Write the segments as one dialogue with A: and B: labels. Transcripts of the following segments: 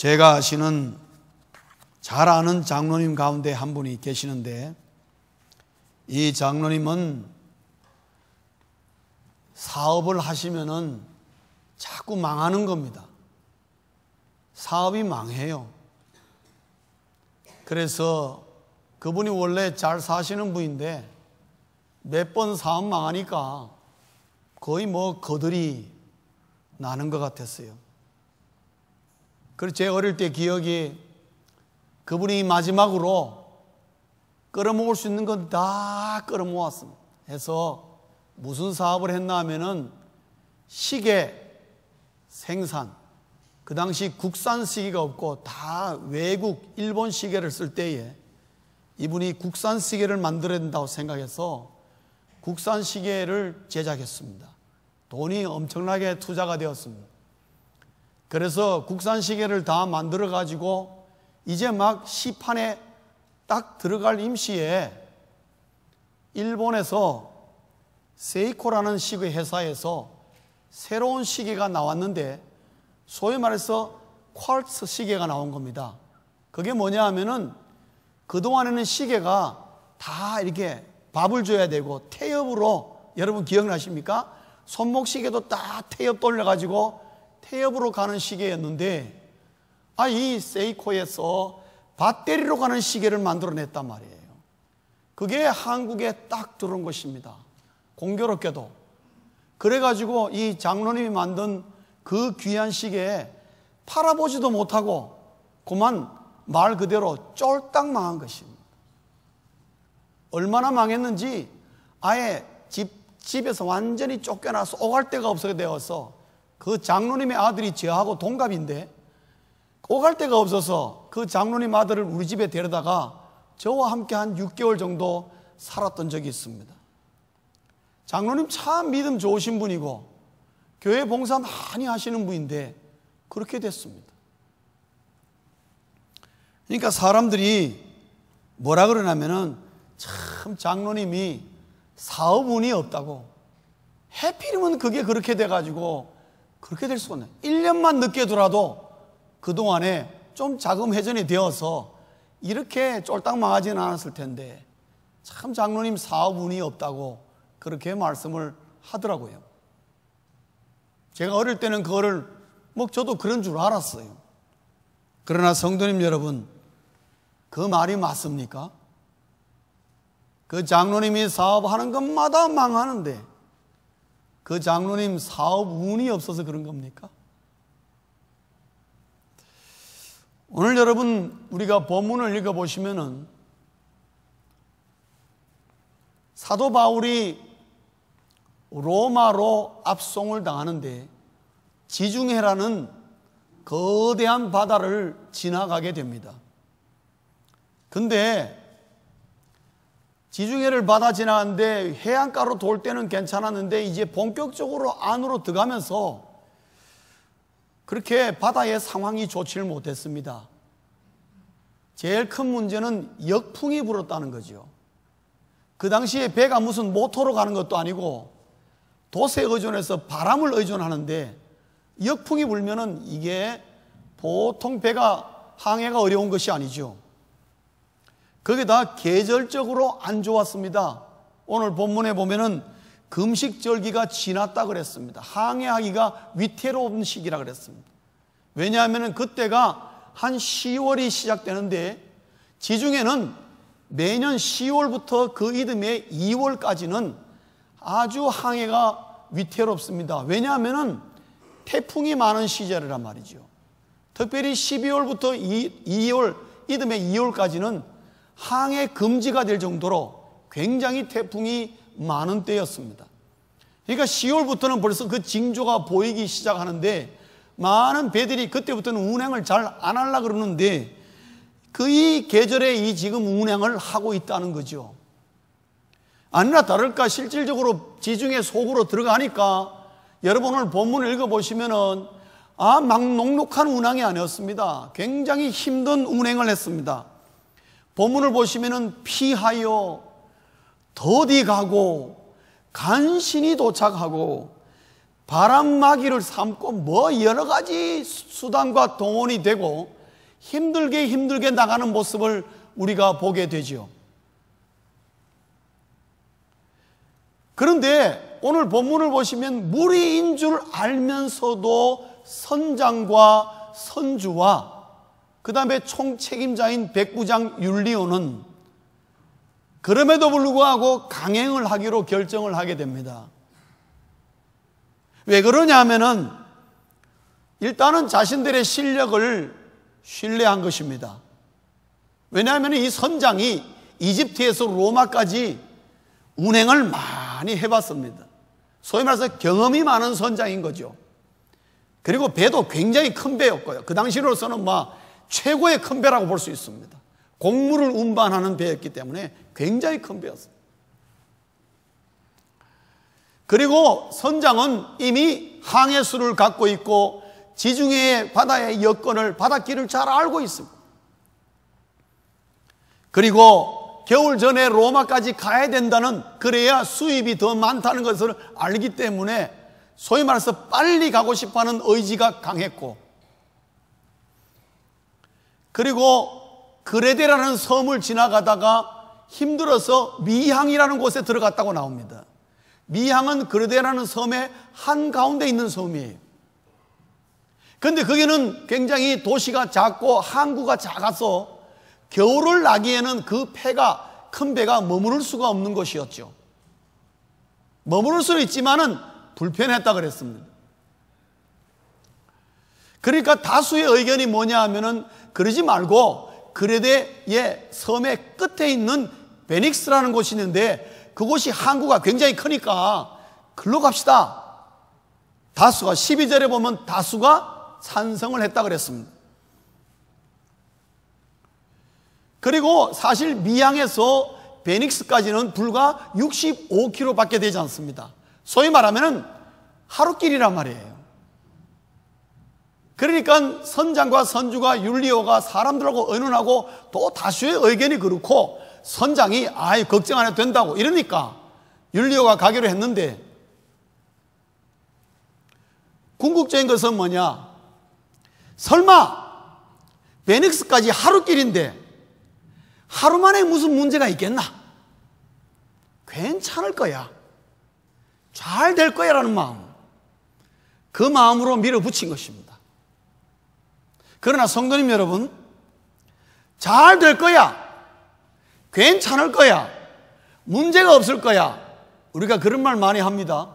A: 제가 아시는 잘 아는 장로님 가운데 한 분이 계시는데, 이 장로님은 사업을 하시면은 자꾸 망하는 겁니다. 사업이 망해요. 그래서 그분이 원래 잘 사시는 분인데 몇 번 사업 망하니까 거의 거들이 나는 것 같았어요. 그래서 제 어릴 때 기억이, 그분이 마지막으로 끌어모을 수 있는 건 다 끌어모았습니다. 해서 무슨 사업을 했나 하면은 시계 생산, 그 당시 국산 시계가 없고 다 외국 일본 시계를 쓸 때에 이분이 국산 시계를 만들어야 된다고 생각해서 국산 시계를 제작했습니다. 돈이 엄청나게 투자가 되었습니다. 그래서 국산 시계를 다 만들어 가지고 이제 막 시판에 딱 들어갈 임시에 일본에서 세이코라는 시계 회사에서 새로운 시계가 나왔는데, 소위 말해서 쿼츠 시계가 나온 겁니다. 그게 뭐냐 하면은 그동안에는 시계가 다 이렇게 밥을 줘야 되고 태엽으로, 여러분 기억나십니까? 손목 시계도 딱 태엽 돌려가지고 태엽으로 가는 시계였는데, 이 세이코에서 배터리로 가는 시계를 만들어냈단 말이에요. 그게 한국에 딱 들어온 것입니다. 공교롭게도. 그래가지고 이 장로님이 만든 그 귀한 시계에 팔아보지도 못하고 그만 말 그대로 쫄딱 망한 것입니다. 얼마나 망했는지 아예 집에서 완전히 쫓겨나서 오갈 데가 없게 되어서, 그 장로님의 아들이 저하고 동갑인데 오갈 데가 없어서 그 장로님 아들을 우리 집에 데려다가 저와 함께 한 6개월 정도 살았던 적이 있습니다. 장로님 참 믿음 좋으신 분이고 교회 봉사 많이 하시는 분인데 그렇게 됐습니다. 그러니까 사람들이 뭐라 그러냐면은, 참 장로님이 사업운이 없다고, 해필이면 그게 그렇게 돼가지고 그렇게 될 수가 없네. 1년만 늦게 두라도 그동안에 좀 자금 회전이 되어서 이렇게 쫄딱 망하지는 않았을 텐데, 참 장로님 사업운이 없다고 그렇게 말씀을 하더라고요. 제가 어릴 때는 그거를 저도 그런 줄 알았어요. 그러나 성도님 여러분, 그 말이 맞습니까? 그 장로님이 사업하는 것마다 망하는데 그 장로님 사업 운이 없어서 그런 겁니까? 오늘 여러분 우리가 본문을 읽어보시면은 사도 바울이 로마로 압송을 당하는데 지중해라는 거대한 바다를 지나가게 됩니다. 근데 지중해를 바다 지나가는데 해안가로 돌 때는 괜찮았는데 이제 본격적으로 안으로 들어가면서 그렇게 바다의 상황이 좋지를 못했습니다. 제일 큰 문제는 역풍이 불었다는 거죠. 그 당시에 배가 무슨 모터로 가는 것도 아니고 돛에 의존해서 바람을 의존하는데, 역풍이 불면은 이게 보통 배가 항해가 어려운 것이 아니죠. 거기다 계절적으로 안 좋았습니다. 오늘 본문에 보면은 금식절기가 지났다 그랬습니다. 항해하기가 위태로운 시기라 그랬습니다. 왜냐하면 그때가 한 10월이 시작되는데 지중해는 매년 10월부터 그 이듬해 2월까지는 아주 항해가 위태롭습니다. 왜냐하면 태풍이 많은 시절이란 말이죠. 특별히 12월부터 2월, 이듬해 2월까지는 항해 금지가 될 정도로 굉장히 태풍이 많은 때였습니다. 그러니까 10월부터는 벌써 그 징조가 보이기 시작하는데 많은 배들이 그때부터는 운행을 잘 안 하려고 그러는데 이 계절에 이 지금 운행을 하고 있다는 거죠. 아니나 다를까 실질적으로 지중해 속으로 들어가니까 여러분 오늘 본문을 읽어보시면은 막 녹록한 운항이 아니었습니다. 굉장히 힘든 운행을 했습니다. 본문을 보시면은 피하여 더디 가고 간신히 도착하고 바람막이를 삼고 뭐 여러 가지 수단과 동원이 되고 힘들게 나가는 모습을 우리가 보게 되죠. 그런데 오늘 본문을 보시면 무리인 줄 알면서도 선장과 선주와 그 다음에 총책임자인 백부장 율리오는 그럼에도 불구하고 강행을 하기로 결정을 하게 됩니다. 왜 그러냐 하면은 일단은 자신들의 실력을 신뢰한 것입니다. 왜냐하면 이 선장이 이집트에서 로마까지 운행을 많이 해봤습니다. 소위 말해서 경험이 많은 선장인 거죠. 그리고 배도 굉장히 큰 배였고요. 그 당시로서는 최고의 큰 배라고 볼 수 있습니다. 곡물을 운반하는 배였기 때문에 굉장히 큰 배였습니다. 그리고 선장은 이미 항해술을 갖고 있고 지중해 바다의 여건을, 바닷길을 잘 알고 있습니다. 그리고 겨울 전에 로마까지 가야 된다는, 그래야 수입이 더 많다는 것을 알기 때문에 소위 말해서 빨리 가고 싶어하는 의지가 강했고, 그리고 그레데라는 섬을 지나가다가 힘들어서 미항이라는 곳에 들어갔다고 나옵니다. 미항은 그레데라는 섬의 한가운데 있는 섬이에요. 그런데 거기는 굉장히 도시가 작고 항구가 작아서 겨울을 나기에는 그 큰 배가 머무를 수가 없는 곳이었죠. 머무를 수 있지만은 불편했다 그랬습니다. 그러니까 다수의 의견이 뭐냐 하면은 그러지 말고 그레데의 섬의 끝에 있는 베닉스라는 곳이 있는데 그곳이 항구가 굉장히 크니까 글로 갑시다. 다수가 12절에 보면 다수가 찬성을 했다 그랬습니다. 그리고 사실 미항에서 베닉스까지는 불과 65km밖에 되지 않습니다. 소위 말하면 하루길이란 말이에요. 그러니까 선장과 선주가 율리오가 사람들하고 의논하고 또 다수의 의견이 그렇고 선장이 걱정 안 해도 된다고 이러니까 율리오가 가기로 했는데, 궁극적인 것은 뭐냐? 설마 베닉스까지 하루길인데 하루 만에 무슨 문제가 있겠나? 괜찮을 거야, 잘 될 거야 라는 마음, 그 마음으로 밀어붙인 것입니다. 그러나 성도님 여러분, 잘 될 거야, 괜찮을 거야, 문제가 없을 거야, 우리가 그런 말 많이 합니다.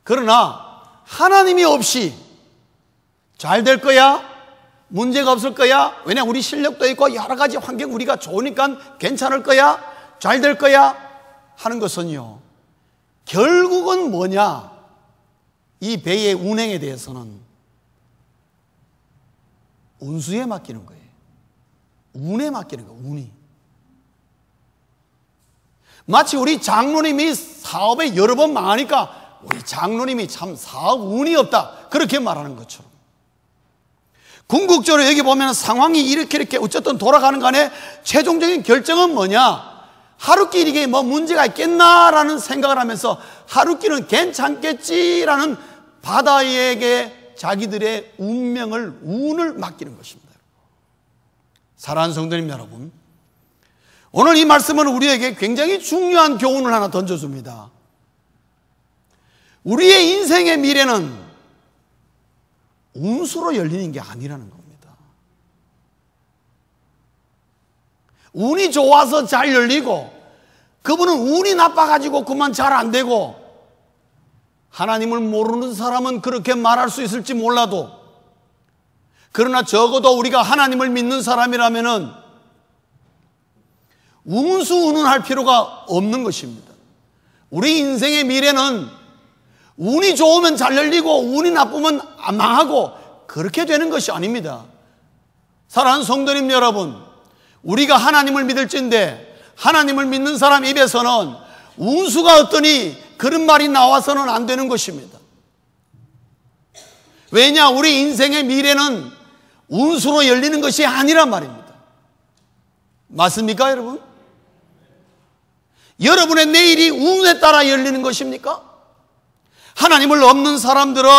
A: 그러나 하나님이 없이 잘 될 거야, 문제가 없을 거야, 왜냐 우리 실력도 있고 여러 가지 환경 우리가 좋으니까 괜찮을 거야, 잘 될 거야 하는 것은요, 결국은 뭐냐? 이 배의 운행에 대해서는 운수에 맡기는 거예요. 운에 맡기는 거예요. 운이. 마치 우리 장로님이 사업에 여러 번 망하니까 우리 장로님이 참 사업 운이 없다 그렇게 말하는 것처럼, 궁극적으로 여기 보면 상황이 이렇게 어쨌든 돌아가는 간에 최종적인 결정은 뭐냐? 하루길이게 뭐 문제가 있겠나라는 생각을 하면서 하루길은 괜찮겠지라는 바다에게 자기들의 운을 맡기는 것입니다. 사랑하는 성도님 여러분, 오늘 이 말씀은 우리에게 굉장히 중요한 교훈을 하나 던져줍니다. 우리의 인생의 미래는 운수로 열리는 게 아니라는 겁니다. 운이 좋아서 잘 열리고, 그분은 운이 나빠가지고 그만 잘 안 되고, 하나님을 모르는 사람은 그렇게 말할 수 있을지 몰라도, 그러나 적어도 우리가 하나님을 믿는 사람이라면은 운수운운할 필요가 없는 것입니다. 우리 인생의 미래는 운이 좋으면 잘 열리고 운이 나쁘면 망하고 그렇게 되는 것이 아닙니다. 사랑하는 성도님 여러분, 우리가 하나님을 믿을진데 하나님을 믿는 사람 입에서는 운수가 어떠니 그런 말이 나와서는 안 되는 것입니다. 왜냐? 우리 인생의 미래는 운수로 열리는 것이 아니란 말입니다. 맞습니까 여러분? 여러분의 내일이 운에 따라 열리는 것입니까? 하나님을 없는 사람들은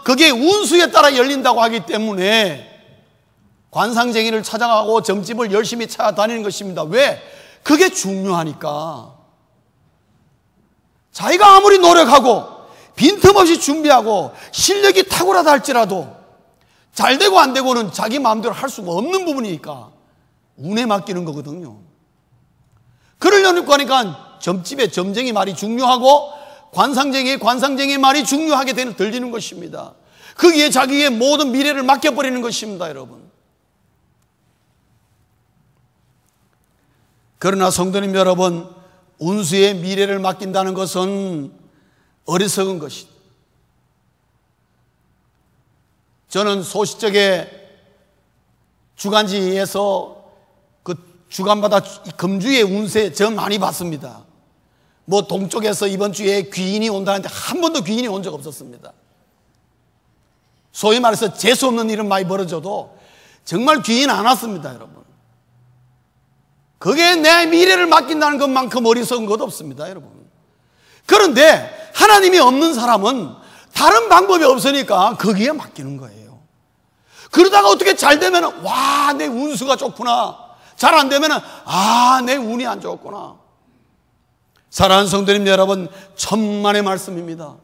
A: 그게 운수에 따라 열린다고 하기 때문에 관상쟁이를 찾아가고 점집을 열심히 찾아다니는 것입니다. 왜? 그게 중요하니까. 자기가 아무리 노력하고 빈틈없이 준비하고 실력이 탁월하다 할지라도 잘 되고 안 되고는 자기 마음대로 할 수가 없는 부분이니까 운에 맡기는 거거든요. 그러려고 하니까 점집의 점쟁이 말이 중요하고 관상쟁이의 말이 중요하게 들리는 것입니다. 거기에 자기의 모든 미래를 맡겨버리는 것입니다, 여러분. 그러나 성도님 여러분, 운수의 미래를 맡긴다는 것은 어리석은 것이다. 저는 소시적에 주간지에서 그 주간마다 금주의 운세 저 많이 봤습니다. 뭐 동쪽에서 이번 주에 귀인이 온다는데 한 번도 귀인이 온 적 없었습니다. 소위 말해서 재수 없는 일은 많이 벌어져도 정말 귀인 안 왔습니다, 여러분. 그게 내 미래를 맡긴다는 것만큼 어리석은 것 없습니다, 여러분. 그런데 하나님이 없는 사람은 다른 방법이 없으니까 거기에 맡기는 거예요. 그러다가 어떻게 잘 되면 와, 내 운수가 좋구나. 잘 안 되면 내 운이 안 좋구나. 사랑하는 성도님 여러분, 천만의 말씀입니다.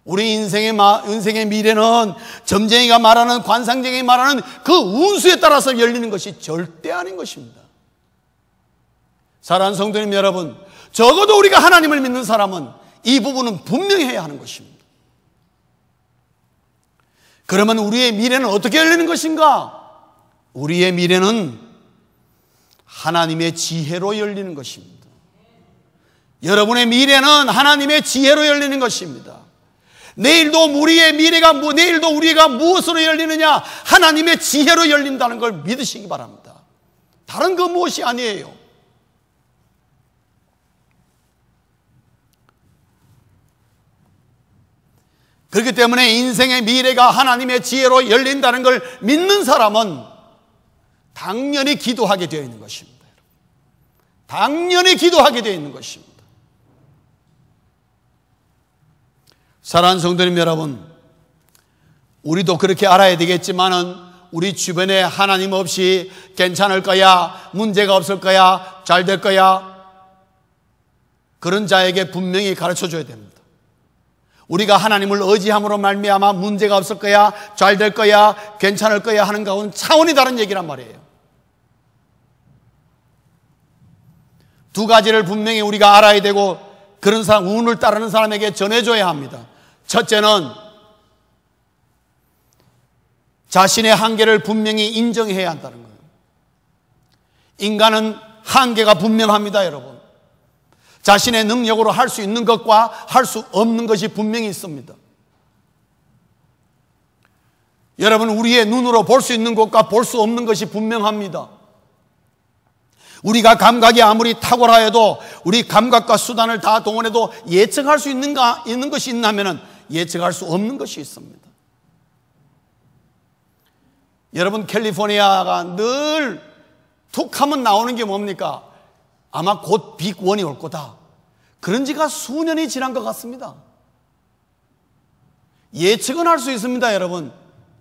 A: 우리 인생의 미래는 점쟁이가 말하는, 관상쟁이 말하는 그 운수에 따라서 열리는 것이 절대 아닌 것입니다. 사랑하는 성도님 여러분, 적어도 우리가 하나님을 믿는 사람은 이 부분은 분명히 해야 하는 것입니다. 그러면 우리의 미래는 어떻게 열리는 것인가? 우리의 미래는 하나님의 지혜로 열리는 것입니다. 여러분의 미래는 하나님의 지혜로 열리는 것입니다. 내일도 우리가 무엇으로 열리느냐? 하나님의 지혜로 열린다는 걸 믿으시기 바랍니다. 다른 그 무엇이 아니에요. 그렇기 때문에 인생의 미래가 하나님의 지혜로 열린다는 걸 믿는 사람은 당연히 기도하게 되어 있는 것입니다. 당연히 기도하게 되어 있는 것입니다. 사랑하는 성도님 여러분, 우리도 그렇게 알아야 되겠지만은 우리 주변에 하나님 없이 괜찮을 거야, 문제가 없을 거야, 잘 될 거야, 그런 자에게 분명히 가르쳐 줘야 됩니다. 우리가 하나님을 의지함으로 말미암아 문제가 없을 거야, 잘 될 거야, 괜찮을 거야 하는 것은 차원이 다른 얘기란 말이에요. 두 가지를 분명히 우리가 알아야 되고 그런 사람, 운을 따르는 사람에게 전해줘야 합니다. 첫째는 자신의 한계를 분명히 인정해야 한다는 거예요. 인간은 한계가 분명합니다, 여러분. 자신의 능력으로 할 수 있는 것과 할 수 없는 것이 분명히 있습니다. 여러분, 우리의 눈으로 볼 수 있는 것과 볼 수 없는 것이 분명합니다. 우리가 감각이 아무리 탁월하여도 우리 감각과 수단을 다 동원해도 예측할 수 있는 것이 있나면은 예측할 수 없는 것이 있습니다. 여러분, 캘리포니아가 늘 툭 하면 나오는 게 뭡니까? 아마 곧 빅원이 올 거다. 그런 지가 수년이 지난 것 같습니다. 예측은 할 수 있습니다, 여러분.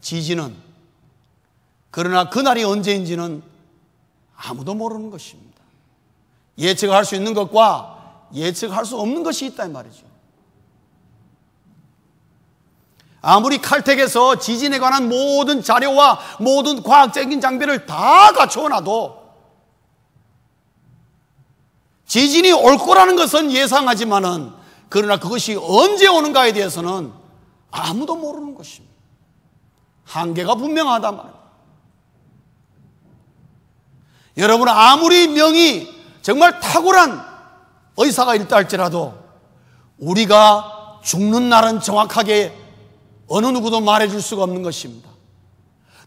A: 지진은. 그러나 그날이 언제인지는 아무도 모르는 것입니다. 예측할 수 있는 것과 예측할 수 없는 것이 있다 이 말이죠. 아무리 칼텍에서 지진에 관한 모든 자료와 모든 과학적인 장비를 다 갖춰놔도 지진이 올 거라는 것은 예상하지만은 그러나 그것이 언제 오는가에 대해서는 아무도 모르는 것입니다. 한계가 분명하단 말이에요. 여러분, 아무리 명이 정말 탁월한 의사가 있다 할지라도 우리가 죽는 날은 정확하게 어느 누구도 말해줄 수가 없는 것입니다.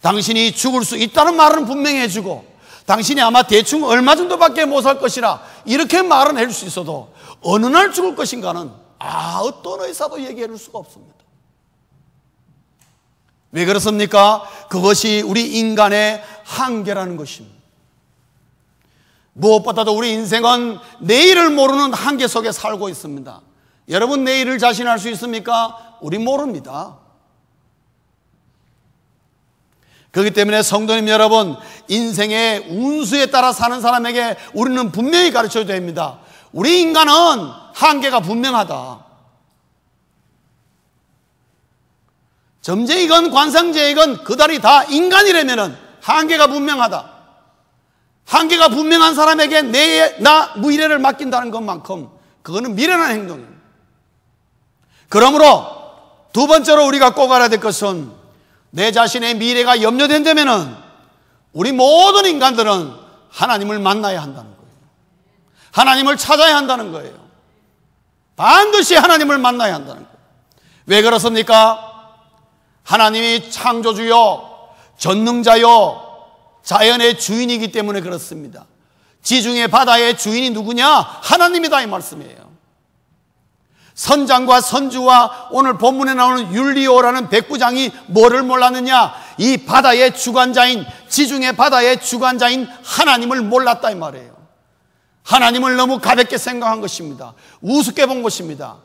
A: 당신이 죽을 수 있다는 말은 분명히 해주고 당신이 아마 대충 얼마 정도밖에 못 살 것이라 이렇게 말은 해줄 수 있어도 어느 날 죽을 것인가는 어떤 의사도 얘기해 줄 수가 없습니다. 왜 그렇습니까? 그것이 우리 인간의 한계라는 것입니다. 무엇보다도 우리 인생은 내일을 모르는 한계 속에 살고 있습니다. 여러분, 내일을 자신할 수 있습니까? 우리 모릅니다. 그렇기 때문에 성도님 여러분, 인생의 운수에 따라 사는 사람에게 우리는 분명히 가르쳐야 됩니다. 우리 인간은 한계가 분명하다. 점쟁이건 관상제이건 그달이 다 인간이라면 한계가 분명하다. 한계가 분명한 사람에게 나 미래를 맡긴다는 것만큼 그거는 미련한 행동입니다. 그러므로 두 번째로 우리가 꼭 알아야 될 것은 내 자신의 미래가 염려된다면 우리 모든 인간들은 하나님을 만나야 한다는 거예요. 하나님을 찾아야 한다는 거예요. 반드시 하나님을 만나야 한다는 거예요. 왜 그렇습니까? 하나님이 창조주요 전능자요 자연의 주인이기 때문에 그렇습니다. 지중해 바다의 주인이 누구냐? 하나님이다 이 말씀이에요. 선장과 선주와 오늘 본문에 나오는 율리오라는 백부장이 뭐를 몰랐느냐? 이 바다의 주관자인, 지중해 바다의 주관자인 하나님을 몰랐다 이 말이에요. 하나님을 너무 가볍게 생각한 것입니다. 우습게 본 것입니다.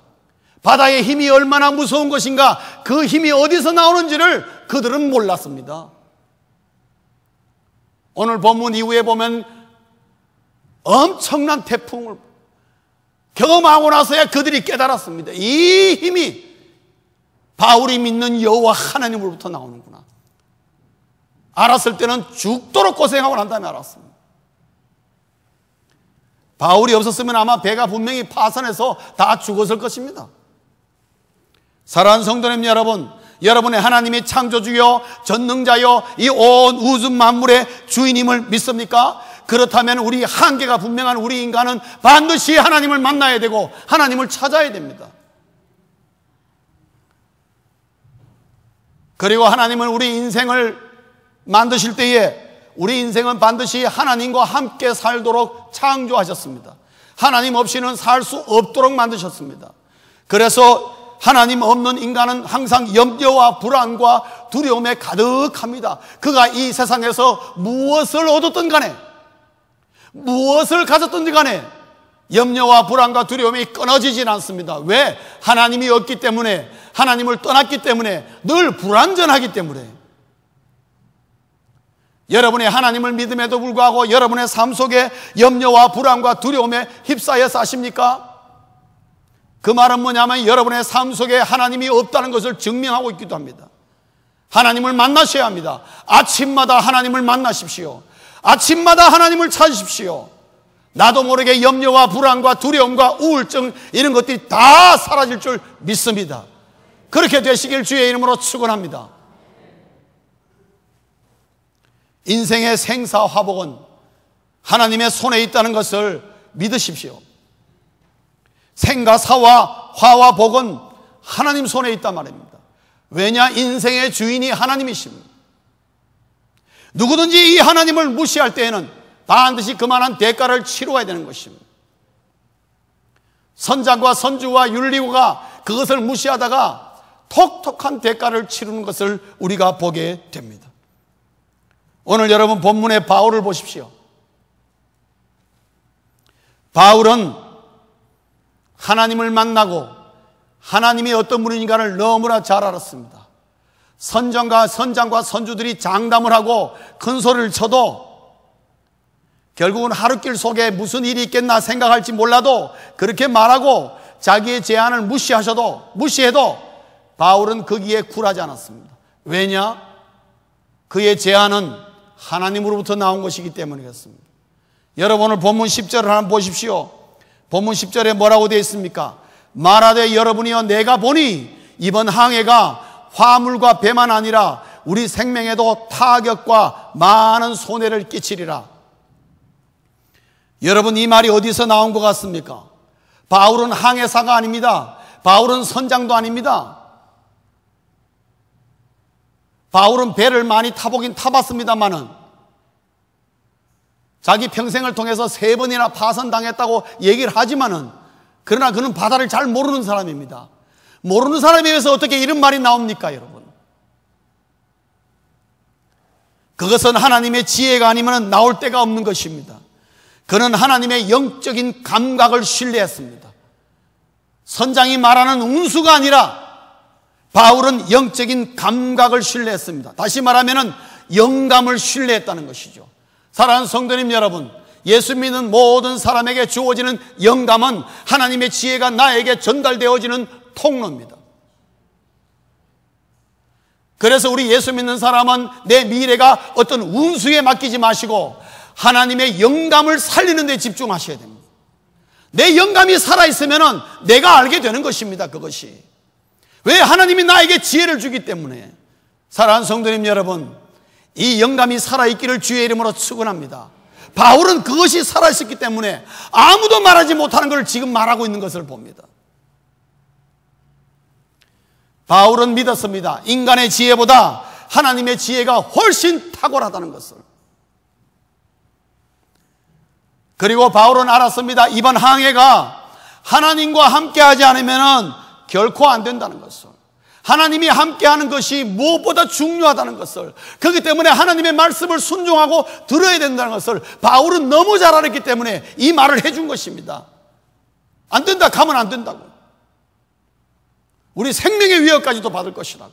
A: 바다의 힘이 얼마나 무서운 것인가, 그 힘이 어디서 나오는지를 그들은 몰랐습니다. 오늘 본문 이후에 보면 엄청난 태풍을 경험하고 나서야 그들이 깨달았습니다. 이 힘이 바울이 믿는 여호와 하나님으로부터 나오는구나. 알았을 때는 죽도록 고생하고 난 다음에 알았습니다. 바울이 없었으면 아마 배가 분명히 파산해서 다 죽었을 것입니다. 사랑하는 성도님 여러분, 여러분의 하나님이 창조주요 전능자요 이 온 우주 만물의 주인임을 믿습니까? 그렇다면 우리 한계가 분명한 우리 인간은 반드시 하나님을 만나야 되고 하나님을 찾아야 됩니다. 그리고 하나님은 우리 인생을 만드실 때에 우리 인생은 반드시 하나님과 함께 살도록 창조하셨습니다. 하나님 없이는 살 수 없도록 만드셨습니다. 그래서 하나님 없는 인간은 항상 염려와 불안과 두려움에 가득합니다. 그가 이 세상에서 무엇을 얻었든 간에, 무엇을 가졌든지 간에 염려와 불안과 두려움이 끊어지진 않습니다. 왜? 하나님이 없기 때문에, 하나님을 떠났기 때문에, 늘 불완전하기 때문에. 여러분이 하나님을 믿음에도 불구하고 여러분의 삶 속에 염려와 불안과 두려움에 휩싸여 사십니까? 그 말은 뭐냐면 여러분의 삶 속에 하나님이 없다는 것을 증명하고 있기도 합니다. 하나님을 만나셔야 합니다. 아침마다 하나님을 만나십시오. 아침마다 하나님을 찾으십시오. 나도 모르게 염려와 불안과 두려움과 우울증 이런 것들이 다 사라질 줄 믿습니다. 그렇게 되시길 주의 이름으로 축원합니다. 인생의 생사화복은 하나님의 손에 있다는 것을 믿으십시오. 생과 사와 화와 복은 하나님 손에 있단 말입니다. 왜냐? 인생의 주인이 하나님이십니다. 누구든지 이 하나님을 무시할 때에는 반드시 그만한 대가를 치러야 되는 것입니다. 선장과 선주와 율리오가 그것을 무시하다가 톡톡한 대가를 치르는 것을 우리가 보게 됩니다. 오늘 여러분 본문의 바울을 보십시오. 바울은 하나님을 만나고 하나님이 어떤 분인가를 너무나 잘 알았습니다. 선장과 선주들이 장담을 하고 큰 소리를 쳐도 결국은 하룻길 속에 무슨 일이 있겠나 생각할지 몰라도 그렇게 말하고 자기의 제안을 무시해도 바울은 거기에 굴하지 않았습니다. 왜냐? 그의 제안은 하나님으로부터 나온 것이기 때문이었습니다. 여러분 오늘 본문 10절을 한번 보십시오. 본문 10절에 뭐라고 되어 있습니까? 말하되 여러분이여 내가 보니 이번 항해가 화물과 배만 아니라 우리 생명에도 타격과 많은 손해를 끼치리라. 여러분 이 말이 어디서 나온 것 같습니까? 바울은 항해사가 아닙니다. 바울은 선장도 아닙니다. 바울은 배를 많이 타보긴 타봤습니다만은 자기 평생을 통해서 3번이나 파선당했다고 얘기를 하지만은 그러나 그는 바다를 잘 모르는 사람입니다. 모르는 사람에 의해서 어떻게 이런 말이 나옵니까, 여러분? 그것은 하나님의 지혜가 아니면 나올 데가 없는 것입니다. 그는 하나님의 영적인 감각을 신뢰했습니다. 선장이 말하는 운수가 아니라 바울은 영적인 감각을 신뢰했습니다. 다시 말하면 영감을 신뢰했다는 것이죠. 사랑하는 성도님 여러분, 예수 믿는 모든 사람에게 주어지는 영감은 하나님의 지혜가 나에게 전달되어지는 통로입니다. 그래서 우리 예수 믿는 사람은 내 미래가 어떤 운수에 맡기지 마시고 하나님의 영감을 살리는 데 집중하셔야 됩니다. 내 영감이 살아있으면 내가 알게 되는 것입니다. 그것이. 왜? 하나님이 나에게 지혜를 주기 때문에. 사랑하는 성도님 여러분, 이 영감이 살아있기를 주의 이름으로 축원합니다. 바울은 그것이 살아있었기 때문에 아무도 말하지 못하는 걸 지금 말하고 있는 것을 봅니다. 바울은 믿었습니다. 인간의 지혜보다 하나님의 지혜가 훨씬 탁월하다는 것을. 그리고 바울은 알았습니다. 이번 항해가 하나님과 함께하지 않으면 결코 안 된다는 것을. 하나님이 함께하는 것이 무엇보다 중요하다는 것을. 그렇기 때문에 하나님의 말씀을 순종하고 들어야 된다는 것을 바울은 너무 잘 알았기 때문에 이 말을 해준 것입니다. 안 된다 가면 안 된다고. 우리 생명의 위협까지도 받을 것이라고.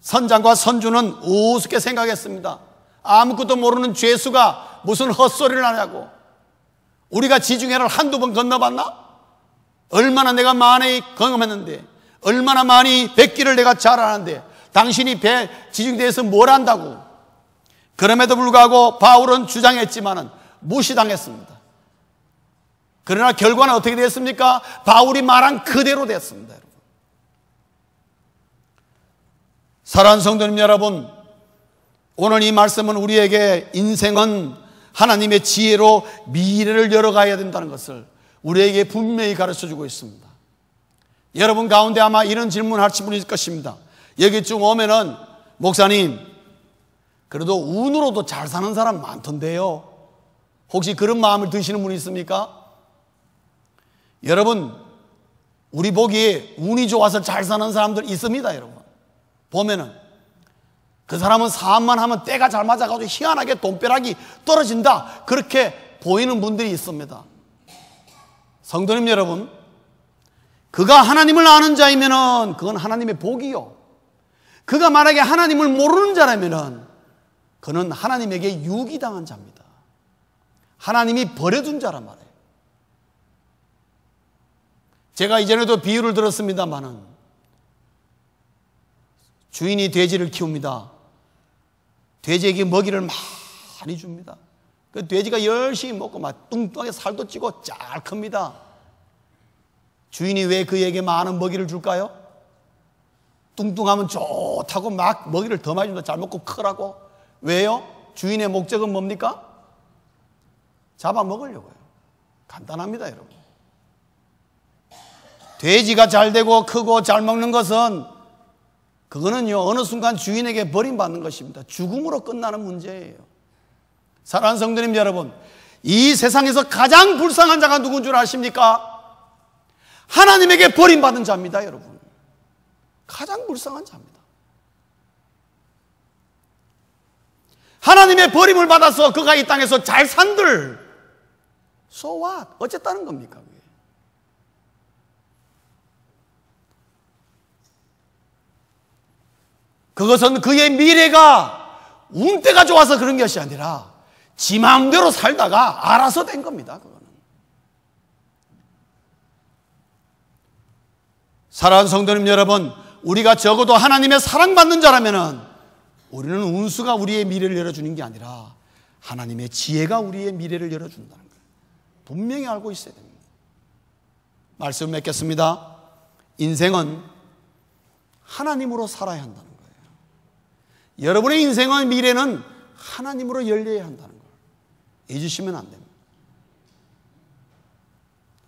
A: 선장과 선주는 우습게 생각했습니다. 아무것도 모르는 죄수가 무슨 헛소리를 하냐고. 우리가 지중해를 한두 번 건너봤나? 얼마나 내가 많이 경험했는데, 얼마나 많이 뱃길을 내가 잘 아는데 당신이 배 지중대에서 뭘 안다고. 그럼에도 불구하고 바울은 주장했지만은 무시당했습니다. 그러나 결과는 어떻게 됐습니까? 바울이 말한 그대로 됐습니다. 여러분. 사랑하는 성도님 여러분, 오늘 이 말씀은 우리에게 인생은 하나님의 지혜로 미래를 열어가야 된다는 것을 우리에게 분명히 가르쳐주고 있습니다. 여러분 가운데 아마 이런 질문 하실 분이 있을 것입니다. 여기 쭉 오면은 목사님, 그래도 운으로도 잘 사는 사람 많던데요. 혹시 그런 마음을 드시는 분이 있습니까? 여러분, 우리 보기에 운이 좋아서 잘 사는 사람들 있습니다. 여러분 보면은 그 사람은 사업만 하면 때가 잘 맞아가지고 희한하게 돈벼락이 떨어진다, 그렇게 보이는 분들이 있습니다. 성도님 여러분, 그가 하나님을 아는 자이면은 그건 하나님의 복이요. 그가 만약에 하나님을 모르는 자라면은 그는 하나님에게 유기당한 자입니다. 하나님이 버려둔 자란 말이에요. 제가 이전에도 비유를 들었습니다만은 주인이 돼지를 키웁니다. 돼지에게 먹이를 많이 줍니다. 그 돼지가 열심히 먹고 막 뚱뚱하게 살도 찌고 잘 큽니다. 주인이 왜 그에게 많은 먹이를 줄까요? 뚱뚱하면 좋다고 막 먹이를 더 많이 준다. 잘 먹고 크라고. 왜요? 주인의 목적은 뭡니까? 잡아먹으려고요. 간단합니다, 여러분. 돼지가 잘 되고 크고 잘 먹는 것은 그거는요, 어느 순간 주인에게 버림받는 것입니다. 죽음으로 끝나는 문제예요. 사랑하는 성도님 여러분, 이 세상에서 가장 불쌍한 자가 누군 줄 아십니까? 하나님에게 버림받은 자입니다, 여러분. 가장 불쌍한 자입니다. 하나님의 버림을 받아서 그가 이 땅에서 잘 산들, so what? 어쨌다는 겁니까? 그게? 그것은 그의 미래가 운때가 좋아서 그런 것이 아니라 지 마음대로 살다가 알아서 된 겁니다. 그거는. 사랑하는 성도님 여러분, 우리가 적어도 하나님의 사랑받는 자라면은 우리는 운수가 우리의 미래를 열어주는 게 아니라 하나님의 지혜가 우리의 미래를 열어준다는 거예요. 분명히 알고 있어야 됩니다. 말씀 맺겠습니다. 인생은 하나님으로 살아야 한다는 거예요. 여러분의 인생은, 미래는 하나님으로 열려야 한다는 걸 잊으시면 안 됩니다.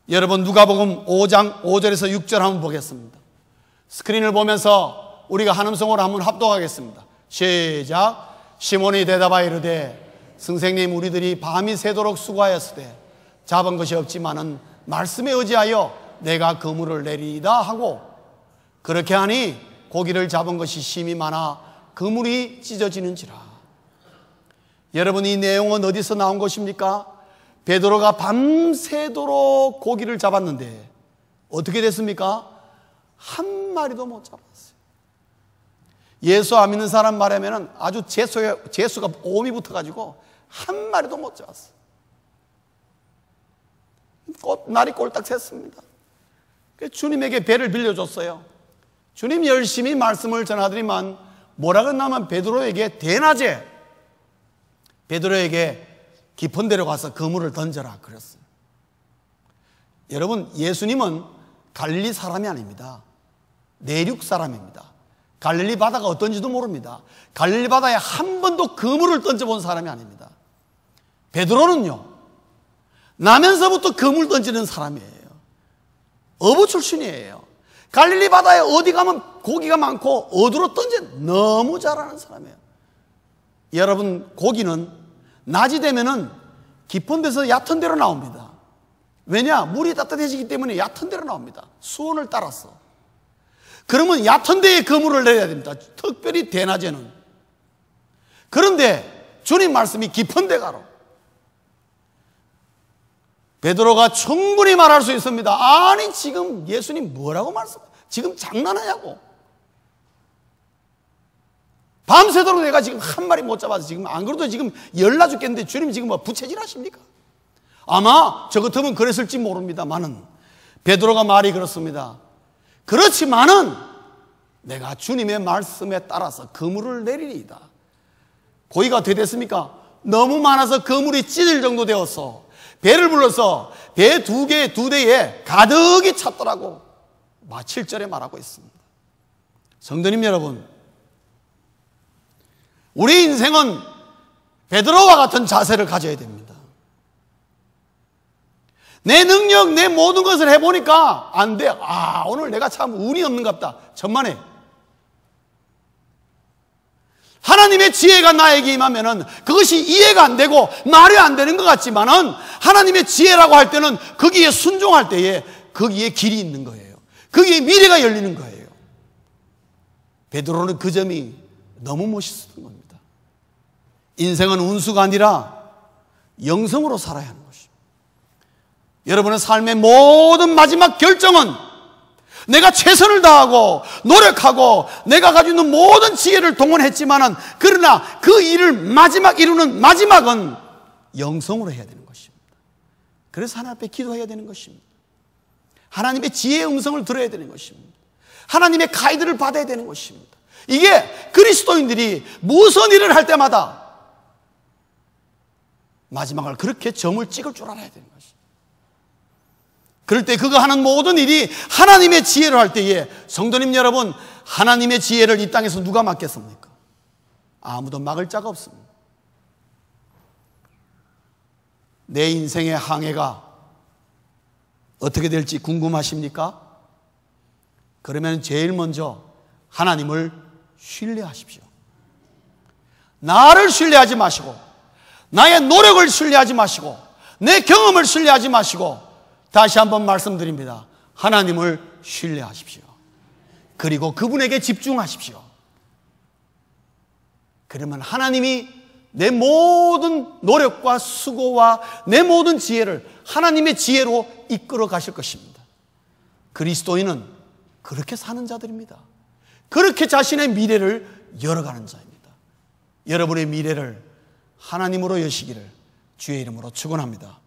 A: 여러분 누가복음 5장 5절에서 6절 한번 보겠습니다. 스크린을 보면서 우리가 한음성으로 한번 합독하겠습니다. 시작. 시몬이 대답하여 이르되 선생님, 우리들이 밤이 새도록 수고하였을 때 잡은 것이 없지만은 말씀에 의지하여 내가 그물을 내리다 하고, 그렇게 하니 고기를 잡은 것이 심히 많아 그물이 찢어지는지라. 여러분, 이 내용은 어디서 나온 것입니까? 베드로가 밤새도록 고기를 잡았는데 어떻게 됐습니까? 한 마리도 못 잡았어요. 예수 안 믿는 사람 말하면 아주 재수가 오미 붙어가지고 한 마리도 못 잡았어요. 날이 꼴딱 샜습니다. 주님에게 배를 빌려줬어요. 주님 열심히 말씀을 전하더니만 뭐라 그랬냐면 베드로에게 대낮에 베드로에게 깊은 데로 가서 그물을 던져라 그랬어요. 여러분, 예수님은 갈릴리 사람이 아닙니다. 내륙 사람입니다. 갈릴리 바다가 어떤지도 모릅니다. 갈릴리 바다에 한 번도 그물을 던져본 사람이 아닙니다. 베드로는요, 나면서부터 그물 던지는 사람이에요. 어부 출신이에요. 갈릴리 바다에 어디 가면 고기가 많고 어디로 던져 너무 잘하는 사람이에요. 여러분, 고기는 낮이 되면은 깊은 데서 얕은 데로 나옵니다. 왜냐? 물이 따뜻해지기 때문에 얕은 데로 나옵니다. 수온을 따라서. 그러면 얕은 데에 그물을 내야 됩니다. 특별히 대낮에는. 그런데 주님 말씀이 깊은 데 가로. 베드로가 충분히 말할 수 있습니다. 아니, 지금 예수님 뭐라고 말씀하세요? 지금 장난하냐고. 밤새도록 내가 지금 한 마리 못 잡아서 지금 안 그래도 지금 열나 죽겠는데 주님 지금 뭐 부채질 하십니까? 아마 저 같으면 그랬을지 모릅니다만은 베드로가 말이 그렇습니다. 그렇지만은 내가 주님의 말씀에 따라서 그물을 내리리이다. 고기가 어떻게 됐습니까? 너무 많아서 그물이 찢을 정도 되어서 배를 불러서 배 두 대에 가득히 찼더라고. 7절에 말하고 있습니다. 성도님 여러분, 우리 인생은 베드로와 같은 자세를 가져야 됩니다. 내 능력, 내 모든 것을 해보니까 안 돼. 오늘 내가 참 운이 없는갑다. 천만에. 하나님의 지혜가 나에게 임하면은 그것이 이해가 안 되고 말이 안 되는 것 같지만은 하나님의 지혜라고 할 때는 거기에 순종할 때에 거기에 길이 있는 거예요. 거기에 미래가 열리는 거예요. 베드로는 그 점이 너무 멋있었던 겁니다. 인생은 운수가 아니라 영성으로 살아야 하는 것입니다. 여러분의 삶의 모든 마지막 결정은 내가 최선을 다하고 노력하고 내가 가지고 있는 모든 지혜를 동원했지만은 그러나 그 일을 이루는 마지막은 영성으로 해야 되는 것입니다. 그래서 하나님 앞에 기도해야 되는 것입니다. 하나님의 지혜의 음성을 들어야 되는 것입니다. 하나님의 가이드를 받아야 되는 것입니다. 이게 그리스도인들이 무슨 일을 할 때마다 마지막을 그렇게 점을 찍을 줄 알아야 되는 것입니다. 그럴 때 그가 하는 모든 일이 하나님의 지혜로 할 때에 성도님 여러분, 하나님의 지혜를 이 땅에서 누가 막겠습니까? 아무도 막을 자가 없습니다. 내 인생의 항해가 어떻게 될지 궁금하십니까? 그러면 제일 먼저 하나님을 신뢰하십시오. 나를 신뢰하지 마시고 나의 노력을 신뢰하지 마시고 내 경험을 신뢰하지 마시고 다시 한번 말씀드립니다. 하나님을 신뢰하십시오. 그리고 그분에게 집중하십시오. 그러면 하나님이 내 모든 노력과 수고와 내 모든 지혜를 하나님의 지혜로 이끌어 가실 것입니다. 그리스도인은 그렇게 사는 자들입니다. 그렇게 자신의 미래를 열어가는 자입니다. 여러분의 미래를 하나님으로 여시기를 주의 이름으로 축원합니다.